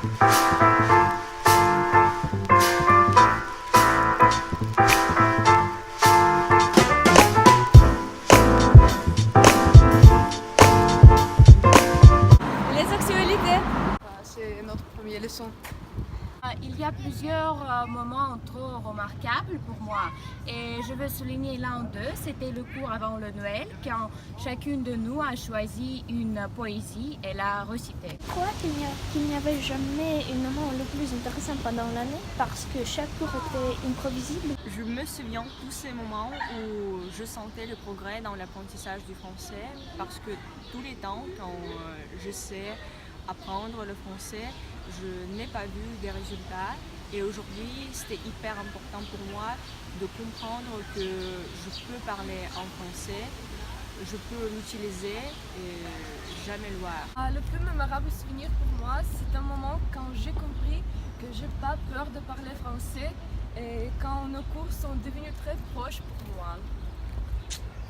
Les actualités. C'est notre première leçon. Il y a plusieurs moments trop remarquables pour moi et je veux souligner l'un d'eux, c'était le cours avant le Noël quand chacune de nous a choisi une poésie et l'a recitée. Je crois qu'il n'y avait jamais un moment le plus intéressant pendant l'année parce que chaque cours était imprévisible. Je me souviens de tous ces moments où je sentais le progrès dans l'apprentissage du français parce que tous les temps quand je sais apprendre le français, je n'ai pas vu des résultats et aujourd'hui c'était hyper important pour moi de comprendre que je peux parler en français, je peux l'utiliser et jamais le voir. Le plus mémorable souvenir pour moi, c'est un moment quand j'ai compris que j'ai pas peur de parler français et quand nos cours sont devenus très proches pour moi.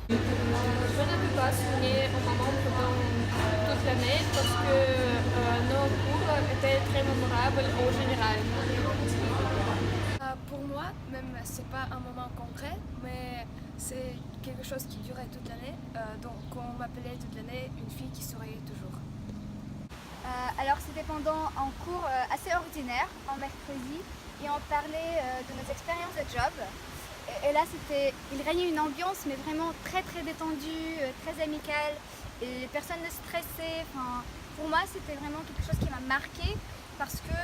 Je ne peux pas souligner un moment pendant toute l'année parce que nos cours étaient très mémorables en général. Pour moi, même c'est pas un moment concret, mais c'est quelque chose qui durait toute l'année. Donc on m'appelait toute l'année une fille qui souriait toujours. Alors c'était pendant un cours assez ordinaire, en mercredi, et on parlait de nos expériences de job. Et là, il régnait une ambiance, mais vraiment très très détendue, très amicale, et personne ne stressait. Enfin, pour moi, c'était vraiment quelque chose qui m'a marquée parce que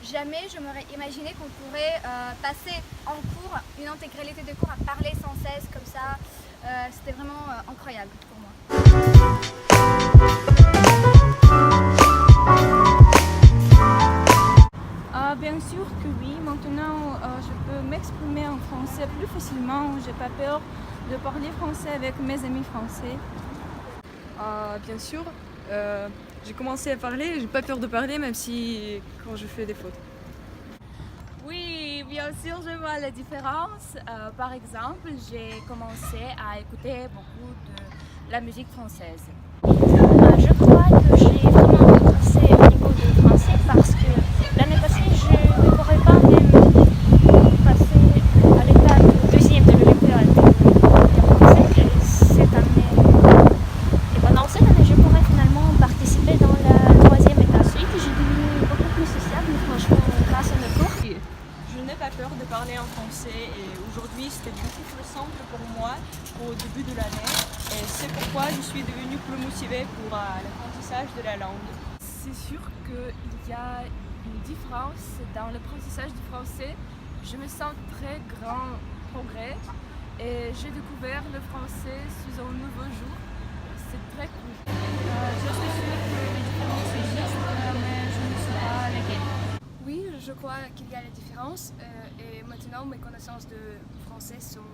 jamais je m'aurais imaginé qu'on pourrait passer en cours, une intégralité de cours à parler sans cesse comme ça. C'était vraiment incroyable pour moi. Bien sûr que oui, maintenant je peux m'exprimer en français plus facilement, j'ai pas peur de parler français avec mes amis français. Bien sûr, j'ai commencé à parler, j'ai pas peur de parler même si quand je fais des fautes. Oui, bien sûr, je vois la différence. Par exemple, j'ai commencé à écouter beaucoup de la musique française. Je crois que j'ai vraiment progressé au niveau de français parce que l'année passée, je ne pourrais pas même passer à l'étape deuxième de l'Olympiade de français. Et pendant cette année, je pourrais finalement participer dans la troisième étape. Suite, j'ai devenu beaucoup plus sociable, franchement, grâce à nos cours. Je n'ai pas peur de parler en français et aujourd'hui c'était beaucoup plus simple pour moi au début de l'année et c'est pourquoi je suis devenue plus motivée pour l'apprentissage de la langue. C'est sûr qu'il y a une différence dans l'apprentissage du français. Je me sens très grand progrès et j'ai découvert le français sous un nouveau jour. C'est très cool. Je suis sûre que les différences existent, mais je ne sais pas lesquelles. Oui, je crois qu'il y a des différences et maintenant mes connaissances de français sont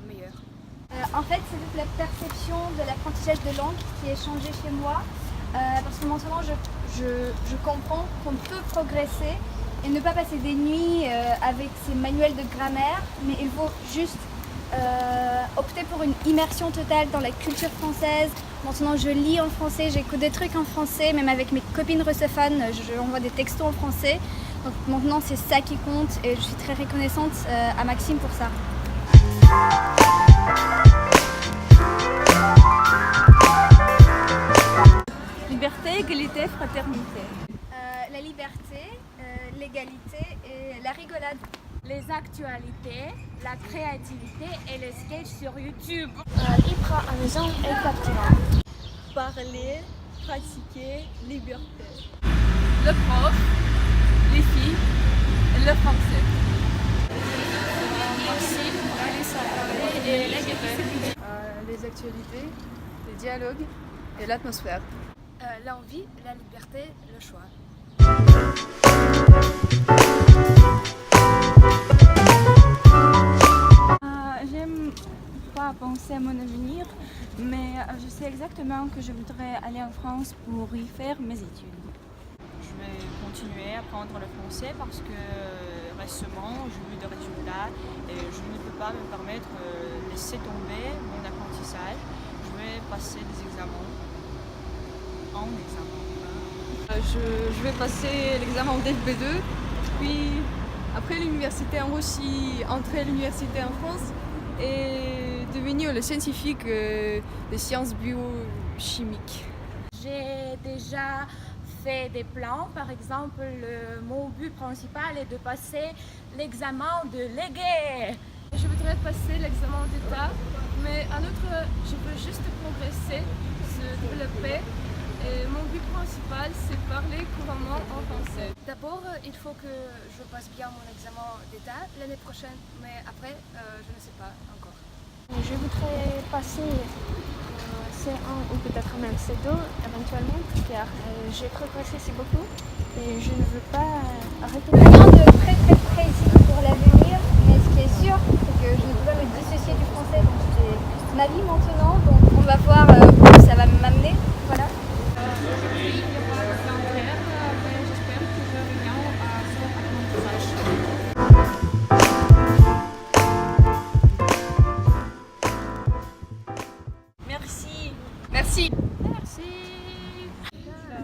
meilleures. En fait, c'est toute la perception de l'apprentissage de langue qui est changée chez moi. Parce que maintenant, je comprends qu'on peut progresser et ne pas passer des nuits avec ces manuels de grammaire, mais il faut juste opter pour une immersion totale dans la culture française. Maintenant, je lis en français, j'écoute des trucs en français, même avec mes copines russophones, je envoie des textos en français. Donc maintenant, c'est ça qui compte et je suis très reconnaissante à Maxime pour ça. Liberté, égalité, fraternité. La liberté, l'égalité et la rigolade. Les actualités, la créativité et les sketchs sur YouTube. Libre, amusant et captivant. Parler, pratiquer, liberté. Le prof, les filles, le français. Les actualités, les dialogues et l'atmosphère. L'envie, la liberté, le choix. J'aime pas penser à mon avenir, mais je sais exactement que je voudrais aller en France pour y faire mes études. Je vais continuer à apprendre le français parce que récemment j'ai eu des résultats et je ne peux pas me permettre de laisser tomber mon apprentissage. Je vais passer des examens en examen. je vais passer l'examen DFB2, puis après l'université en Russie, entrer à l'université en France et devenir le scientifique des sciences biochimiques. J'ai déjà fait des plans, par exemple, mon but principal est de passer l'examen de légué. Je voudrais passer l'examen d'État, mais un autre, je veux juste progresser, se développer. Et mon but principal, c'est parler couramment en français. D'abord, il faut que je passe bien mon examen d'État l'année prochaine, mais après, je ne sais pas encore. Je voudrais passer C1 ou peut-être même C2 éventuellement, car j'ai progressé si beaucoup et je ne veux pas arrêter. Rien de très précis pour l'avenir, mais ce qui est sûr, c'est que je ne peux pas me dissocier du français, donc c'est ma vie maintenant, donc on va voir où ça va m'amener. Voilà. Aujourd'hui, il n'y a pas de plan clair, mais j'espère que je reviens à son apprentissage. Merci. Merci. Merci.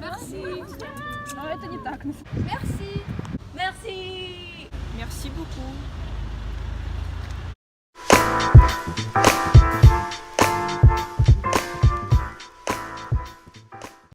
Merci. Merci. Merci. Merci beaucoup.